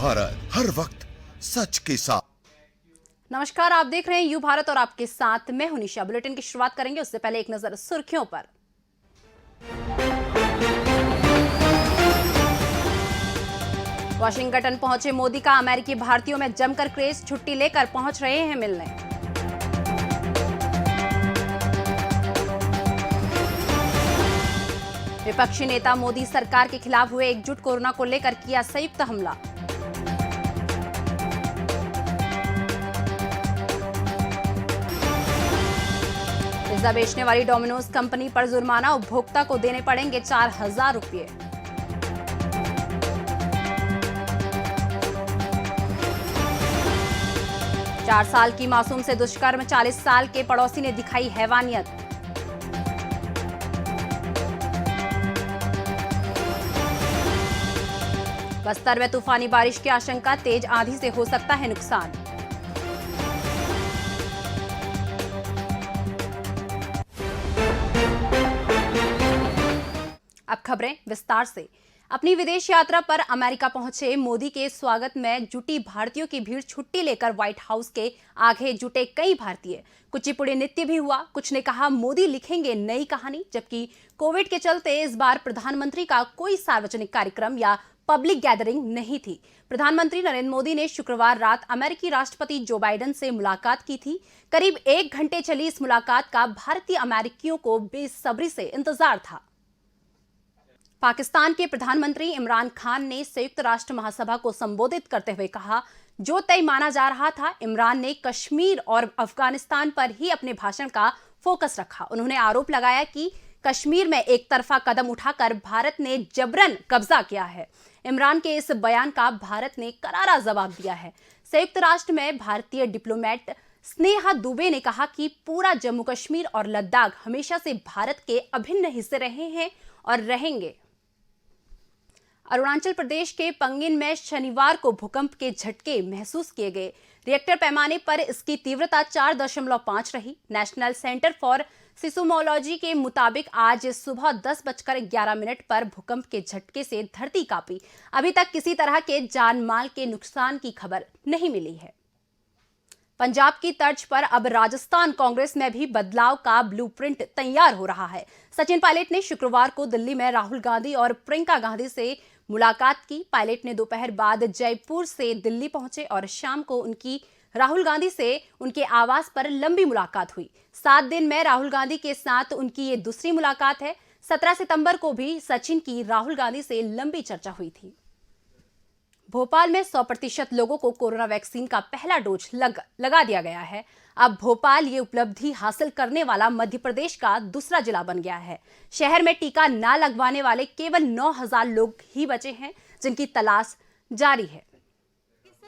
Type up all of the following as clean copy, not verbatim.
भारत, हर वक्त सच के साथ। नमस्कार, आप देख रहे हैं यू भारत और आपके साथ मैं हूं निशा। बुलेटिन की शुरुआत करेंगे उससे पहले एक नजर सुर्खियों पर। वाशिंगटन पहुंचे मोदी का अमेरिकी भारतीयों में जमकर क्रेज, छुट्टी लेकर पहुंच रहे हैं मिलने। विपक्षी नेता मोदी सरकार के खिलाफ हुए एकजुट, कोरोना को लेकर किया संयुक्त हमला। पिज्जा बेचने वाली डोमिनोज कंपनी पर जुर्माना, उपभोक्ता को देने पड़ेंगे 4,000 रुपये। चार साल की मासूम से दुष्कर्म, 40 साल के पड़ोसी ने दिखाई हैवानियत। बस्तर में तूफानी बारिश की आशंका, तेज आंधी से हो सकता है नुकसान। अब खबरें विस्तार से। अपनी विदेश यात्रा पर अमेरिका पहुंचे मोदी के स्वागत में जुटी भारतीयों की भीड़, छुट्टी लेकर व्हाइट हाउस के आगे जुटे कई भारतीय। कुचिपुड़ी नृत्य भी हुआ। कुछ ने कहा मोदी लिखेंगे नई कहानी, जबकि कोविड के चलते इस बार प्रधानमंत्री का कोई सार्वजनिक कार्यक्रम या पब्लिक गैदरिंग नहीं थी। प्रधानमंत्री नरेंद्र मोदी ने शुक्रवार रात अमेरिकी राष्ट्रपति जो बाइडेन से मुलाकात की थी। करीब 1 घंटे चली इस मुलाकात का भारतीय अमेरिकियों को बेसब्री से इंतजार था। पाकिस्तान के प्रधानमंत्री इमरान खान ने संयुक्त राष्ट्र महासभा को संबोधित करते हुए कहा, जो तय माना जा रहा था। इमरान ने कश्मीर और अफगानिस्तान पर ही अपने भाषण का फोकस रखा। उन्होंने आरोप लगाया कि कश्मीर में एक तरफा कदम उठाकर भारत ने जबरन कब्जा किया है। इमरान के इस बयान का भारत ने करारा जवाब दिया है। संयुक्त राष्ट्र में भारतीय डिप्लोमेट स्नेहा दुबे ने कहा कि पूरा जम्मू कश्मीर और लद्दाख हमेशा से भारत के अभिन्न हिस्से रहे हैं और रहेंगे। अरुणाचल प्रदेश के पंगिन में शनिवार को भूकंप के झटके महसूस किए गए। रिएक्टर पैमाने पर इसकी तीव्रता 4.5 रही। नेशनल सेंटर फॉर सिस्मोलॉजी के मुताबिक आज सुबह 10:11 पर भूकंप के झटके से धरती कांपी। अभी तक किसी तरह के जान माल के नुकसान की खबर नहीं मिली है। पंजाब की तर्ज पर अब राजस्थान कांग्रेस में भी बदलाव का ब्लूप्रिंट तैयार हो रहा है। सचिन पायलट ने शुक्रवार को दिल्ली में राहुल गांधी और प्रियंका गांधी से मुलाकात की। पायलट ने दोपहर बाद जयपुर से दिल्ली पहुंचे और शाम को उनकी राहुल गांधी से उनके आवास पर लंबी मुलाकात हुई। 7 दिन में राहुल गांधी के साथ उनकी ये दूसरी मुलाकात है। 17 सितंबर को भी सचिन की राहुल गांधी से लंबी चर्चा हुई थी। भोपाल में 100% लोगों को कोरोना वैक्सीन का पहला डोज लगा दिया गया है। अब भोपाल ये उपलब्धि हासिल करने वाला मध्य प्रदेश का दूसरा जिला बन गया है। शहर में टीका न लगवाने वाले केवल 9,000 लोग ही बचे हैं, जिनकी तलाश जारी है।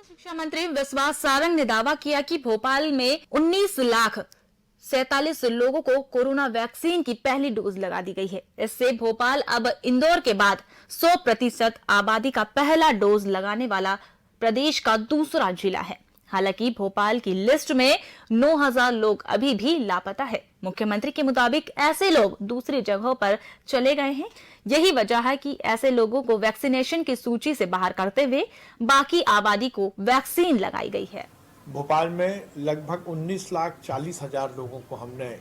शिक्षा मंत्री विश्वास सारंग ने दावा किया कि भोपाल में 19,47,000 लोगों को कोरोना वैक्सीन की पहली डोज लगा दी गई है। इससे भोपाल अब इंदौर के बाद 100% आबादी का पहला डोज लगाने वाला प्रदेश का दूसरा जिला है। हालांकि भोपाल की लिस्ट में 9,000 लोग अभी भी लापता है। मुख्यमंत्री के मुताबिक ऐसे लोग दूसरी जगहों पर चले गए हैं। यही वजह है कि ऐसे लोगों को वैक्सीनेशन की सूची से बाहर करते हुए बाकी आबादी को वैक्सीन लगाई गई है। भोपाल में लगभग 19,40,000 लोगों को हमने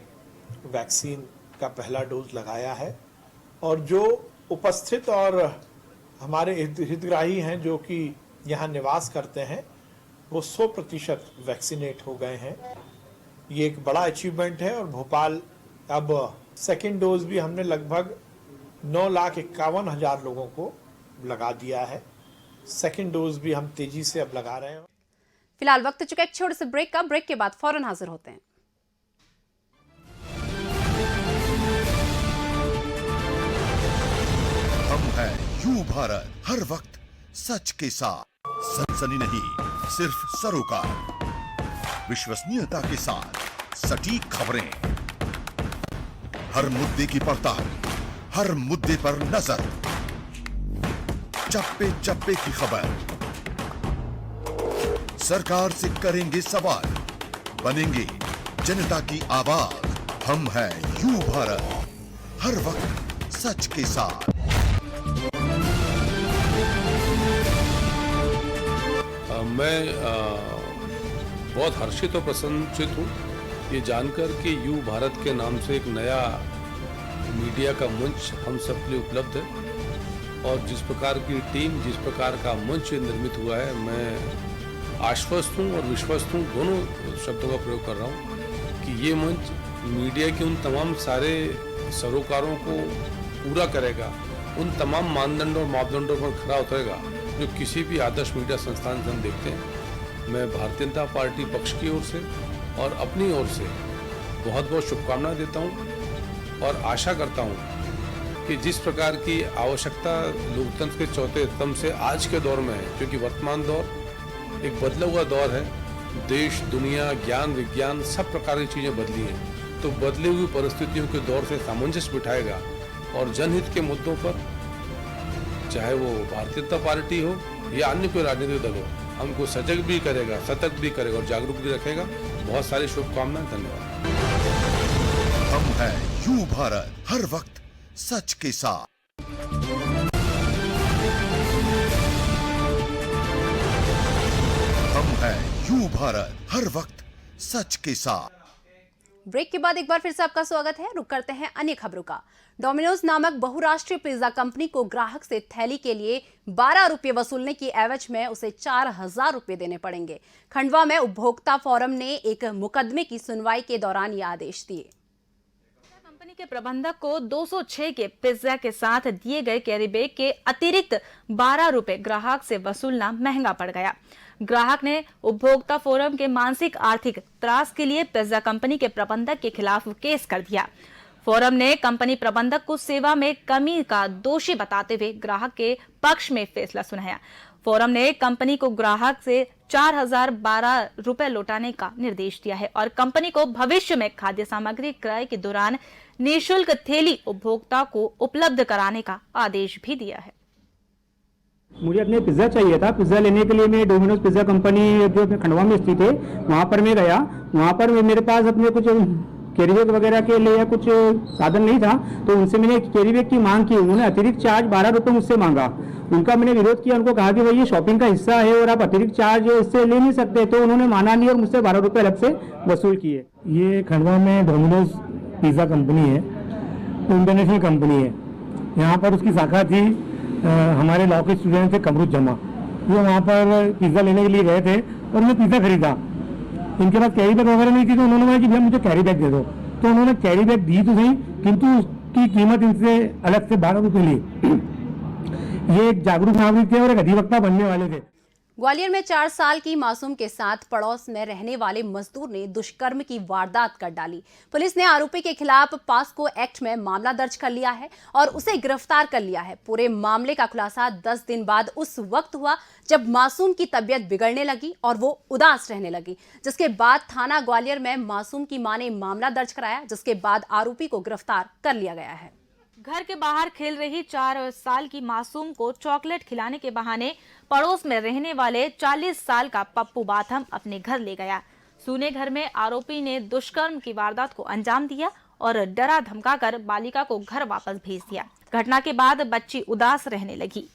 वैक्सीन का पहला डोज लगाया है और जो उपस्थित और हमारे हितग्राही हैं जो कि यहाँ निवास करते हैं वो 100% वैक्सीनेट हो गए हैं। ये एक बड़ा अचीवमेंट है और भोपाल अब सेकेंड डोज भी हमने लगभग 9,51,000 लोगों को लगा दिया है। सेकेंड डोज भी हम तेजी से अब लगा रहे हैं। फिलहाल वक्त चुका एक छोटे से ब्रेक का। ब्रेक के बाद फौरन हाजिर होते हैं। हम हैं यू भारत, हर वक्त सच के साथ। सनसनी नहीं, सिर्फ सरोकार, विश्वसनीयता के साथ सटीक खबरें, हर मुद्दे की पड़ताल, हर मुद्दे पर नजर, चप्पे चप्पे की खबर, सरकार से करेंगे सवाल, बनेंगे जनता की आवाज। हम हैं यू भारत, हर वक्त सच के साथ। मैं बहुत हर्षित और प्रसन्नचित हूँ ये जानकर कि यू भारत के नाम से एक नया मीडिया का मंच हम सब के लिए उपलब्ध है और जिस प्रकार की टीम, जिस प्रकार का मंच निर्मित हुआ है, मैं आश्वस्त हूँ और विश्वस्त हूँ, दोनों शब्दों का प्रयोग कर रहा हूँ कि ये मंच मीडिया के उन तमाम सारे सरोकारों को पूरा करेगा, उन तमाम मानदंडों और मापदंडों पर खरा उतरेगा जो किसी भी आदर्श मीडिया संस्थान से हम देखते हैं। मैं भारतीय जनता पार्टी पक्ष की ओर से और अपनी ओर से बहुत बहुत शुभकामनाएं देता हूं और आशा करता हूं कि जिस प्रकार की आवश्यकता लोकतंत्र के चौथे स्तंभ से आज के दौर में है, क्योंकि वर्तमान दौर एक बदला हुआ दौर है, देश, दुनिया, ज्ञान, विज्ञान सब प्रकार की चीज़ें बदली हैं, तो बदली हुई परिस्थितियों के दौर से सामंजस्य बिठाएगा और जनहित के मुद्दों पर, चाहे वो भारतीय जनता पार्टी हो या अन्य कोई राजनीतिक दल हो, हमको सजग भी करेगा, सतर्क भी करेगा और जागरूक भी रखेगा। बहुत सारी शुभकामनाएं, धन्यवाद। हम हैं यू भारत, हर वक्त सच के साथ। हम हैं यू भारत, हर वक्त सच के साथ। ब्रेक के बाद एक बार फिर से आपका स्वागत है। रुक करते हैं अन्य खबरों का। डोमिनोज नामक बहुराष्ट्रीय पिज्जा कंपनी को ग्राहक से थैली के लिए 12 रुपये वसूलने की एवज में उसे 4000 रुपये देने पड़ेंगे। खंडवा में उपभोक्ता फोरम ने एक मुकदमे की सुनवाई के दौरान ये आदेश दिए। कंपनी के प्रबंधक को 206 के पिज्जा के साथ दिए गए कैरी बैग के अतिरिक्त 12 रुपए ग्राहक से वसूलना महंगा पड़ गया। ग्राहक ने उपभोक्ता फोरम के मानसिक आर्थिक त्रास के लिए पिज्जा कंपनी के प्रबंधक के खिलाफ केस कर दिया। फोरम ने कंपनी प्रबंधक को सेवा में कमी का दोषी बताते हुए ग्राहक के पक्ष में फैसला सुनाया। फोरम ने कंपनी को ग्राहक से 4012 रुपए लौटाने का निर्देश दिया है और कंपनी को भविष्य में खाद्य सामग्री क्रय के दौरान निःशुल्क थैली उपभोक्ता को उपलब्ध कराने का आदेश भी दिया है। मुझे अपने पिज्ज़ा चाहिए था। पिज्ज़ा लेने के लिए मैं डोमिनोज पिज्ज़ा कंपनी जो अपने खंडवा में स्थित है वहाँ पर मैं गया। वहाँ पर मेरे पास अपने कुछ कैरी बैग वगैरह के लिए कुछ साधन नहीं था, तो उनसे मैंने कैरी बैग की मांग की। उन्होंने अतिरिक्त चार्ज 12 रुपये मुझसे मांगा। उनका मैंने विरोध किया, उनको कहा कि भाई ये शॉपिंग का हिस्सा है और आप अतिरिक्त चार्ज इससे ले नहीं सकते, तो उन्होंने माना नहीं और मुझसे 12 रुपये अलग से वसूल किए। ये खंडवा में डोमिनोज पिज़्ज़ा कंपनी है, इंटरनेशनल कंपनी है। यहाँ पर उसकी शाखा थी हमारे लॉ के स्टूडेंट थे कमरुद जमा, वो वहाँ पर पिज़्ज़ा लेने के लिए गए थे और उन्होंने पिज़्ज़ा खरीदा। इनके पास कैरी बैग वगैरह नहीं थी, तो उन्होंने कहा कि भैया मुझे कैरी बैग दे दो, तो उन्होंने कैरी बैग दी तो सही, किंतु उसकी कीमत इनसे अलग से 12 रुपये ली। ये एक जागरूक नागरिक थे और एक अधिवक्ता बनने वाले थे। ग्वालियर में 4 साल की मासूम के साथ पड़ोस में रहने वाले मजदूर ने दुष्कर्म की वारदात कर डाली। पुलिस ने आरोपी के खिलाफ पास्को एक्ट में मामला दर्ज कर लिया है और उसे गिरफ्तार कर लिया है। पूरे मामले का खुलासा 10 दिन बाद उस वक्त हुआ जब मासूम की तबीयत बिगड़ने लगी और वो उदास रहने लगी, जिसके बाद थाना ग्वालियर में मासूम की मां ने मामला दर्ज कराया, जिसके बाद आरोपी को गिरफ्तार कर लिया गया है। घर के बाहर खेल रही 4 साल की मासूम को चॉकलेट खिलाने के बहाने पड़ोस में रहने वाले 40 साल का पप्पू बाथम अपने घर ले गया। सूने घर में आरोपी ने दुष्कर्म की वारदात को अंजाम दिया और डरा धमकाकर बालिका को घर वापस भेज दिया। घटना के बाद बच्ची उदास रहने लगी।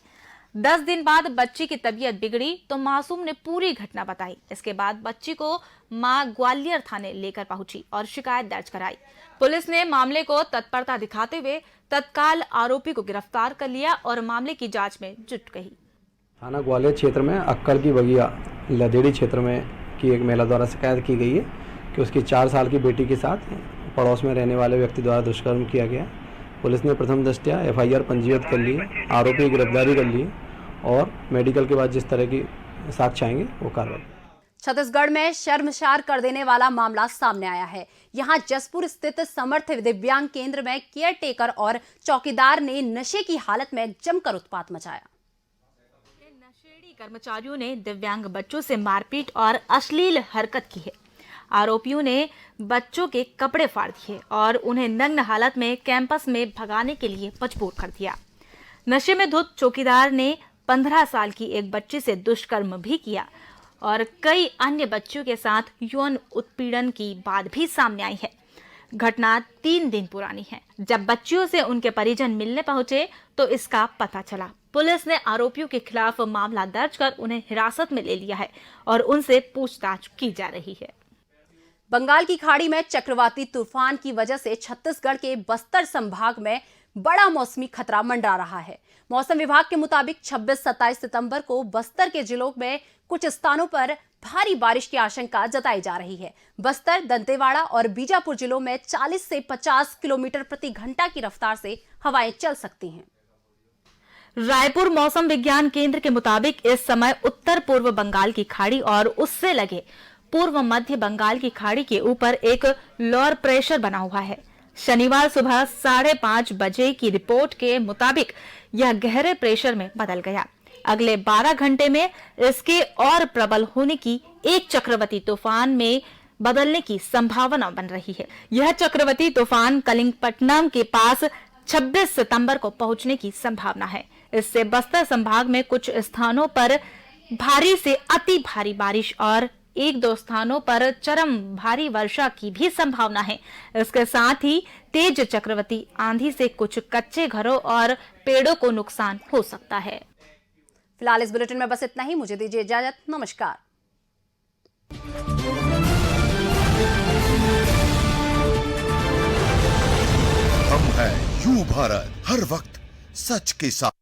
10 दिन बाद बच्ची की तबीयत बिगड़ी तो मासूम ने पूरी घटना बताई। इसके बाद बच्ची को मां ग्वालियर थाने लेकर पहुंची और शिकायत दर्ज कराई। पुलिस ने मामले को तत्परता दिखाते हुए तत्काल आरोपी को गिरफ्तार कर लिया और मामले की जांच में जुट गई। थाना ग्वालियर क्षेत्र में अक्कड़ की बगिया लदेड़ी क्षेत्र में की एक महिला द्वारा शिकायत की गई है कि उसकी 4 साल की बेटी के साथ पड़ोस में रहने वाले व्यक्ति द्वारा दुष्कर्म किया गया। पुलिस ने प्रथम दृष्टया FIR पंजीबद्ध कर ली, आरोपी की गिरफ्तारी कर ली और मेडिकल के बाद जिस तरह की साक्ष्य आएंगे वो कार्रवाई। छत्तीसगढ़ में शर्मसार कर देने वाला मामला सामने आया है। यहां जसपुर स्थित समर्थ दिव्यांग केंद्र में केयर टेकर और चौकीदार ने नशे की हालत में जमकर उत्पात मचाया। नशेड़ी कर्मचारियों ने दिव्यांग बच्चों से मारपीट और अश्लील हरकत की है। आरोपियों ने बच्चों के कपड़े फाड़ दिए और उन्हें नग्न हालत में कैंपस में भगाने के लिए मजबूर कर दिया। नशे में धुत चौकीदार ने 15 साल की एक बच्ची से दुष्कर्म भी किया और कई अन्य बच्चों के साथ यौन उत्पीड़न की बात भी सामने आई है। घटना 3 दिन पुरानी है। जब बच्चियों से उनके परिजन मिलने पहुंचे तो इसका पता चला। पुलिस ने आरोपियों के खिलाफ मामला दर्ज कर उन्हें हिरासत में ले लिया है और उनसे पूछताछ की जा रही है। बंगाल की खाड़ी में चक्रवाती तूफान की वजह से छत्तीसगढ़ के बस्तर संभाग में बड़ा मौसमी खतरा मंडरा रहा है। मौसम विभाग के मुताबिक 26-27 सितंबर को बस्तर के जिलों में कुछ स्थानों पर भारी बारिश की आशंका जताई जा रही है। बस्तर, दंतेवाड़ा और बीजापुर जिलों में 40 से 50 किलोमीटर प्रति घंटा की रफ्तार से हवाएं चल सकती हैं। रायपुर मौसम विज्ञान केंद्र के मुताबिक इस समय उत्तर पूर्व बंगाल की खाड़ी और उससे लगे पूर्व मध्य बंगाल की खाड़ी के ऊपर एक लोअर प्रेशर बना हुआ है। शनिवार सुबह 5:30 बजे की रिपोर्ट के मुताबिक यह गहरे प्रेशर में बदल गया। अगले 12 घंटे में इसके और प्रबल होने की एक चक्रवाती तूफान में बदलने की संभावना बन रही है। यह चक्रवाती तूफान कलिंगपट्टनम के पास 26 सितंबर को पहुंचने की संभावना है। इससे बस्तर संभाग में कुछ स्थानों पर भारी से अति भारी बारिश और 1-2 स्थानों पर चरम भारी वर्षा की भी संभावना है। इसके साथ ही तेज चक्रवाती आंधी से कुछ कच्चे घरों और पेड़ों को नुकसान हो सकता है। फिलहाल इस बुलेटिन में बस इतना ही। मुझे दीजिए इजाजत। नमस्कार। हम हैं यू भारत, हर वक्त सच के साथ।